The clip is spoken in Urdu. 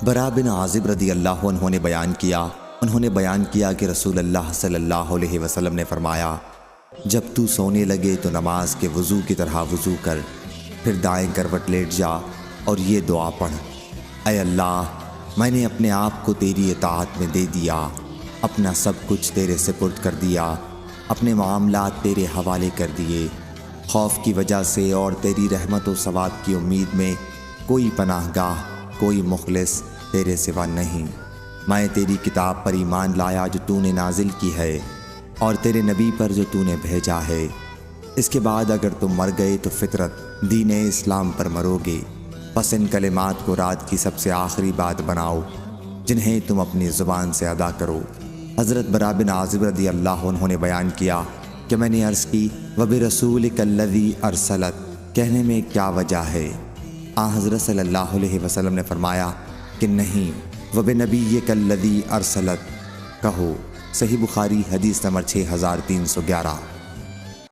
برا بن عازب رضی اللہ عنہ نے بیان کیا کہ رسول اللہ صلی اللہ علیہ وسلم نے فرمایا، جب تو سونے لگے تو نماز کے وضو کی طرح وضو کر، پھر دائیں کروٹ لیٹ جا اور یہ دعا پڑھ: اے اللہ، میں نے اپنے آپ کو تیری اطاعت میں دے دیا، اپنا سب کچھ تیرے سپرد کر دیا، اپنے معاملات تیرے حوالے کر دیے، خوف کی وجہ سے اور تیری رحمت و ثواب کی امید میں کوئی پناہ گاہ، کوئی مخلص تیرے سوا نہیں۔ میں تیری کتاب پر ایمان لایا جو تو نے نازل کی ہے، اور تیرے نبی پر جو تو نے بھیجا ہے۔ اس کے بعد اگر تم مر گئے تو فطرت دین اسلام پر مرو گے، پس ان کلمات کو رات کی سب سے آخری بات بناؤ جنہیں تم اپنی زبان سے ادا کرو۔ حضرت برا بن عازب رضی اللہ عنہ نے بیان کیا کہ میں نے عرض کی، وَبِرَسُولِكَ الَّذِي أَرْسَلَتْ، کہنے میں کیا وجہ ہے؟ حضرت صلی اللہ علیہ وسلم نے فرمایا کہ نہیں، وَبِنَبِيِّكَ الَّذِي أَرْسَلَتْ، کہو۔ صحیح بخاری حدیث نمبر 6311۔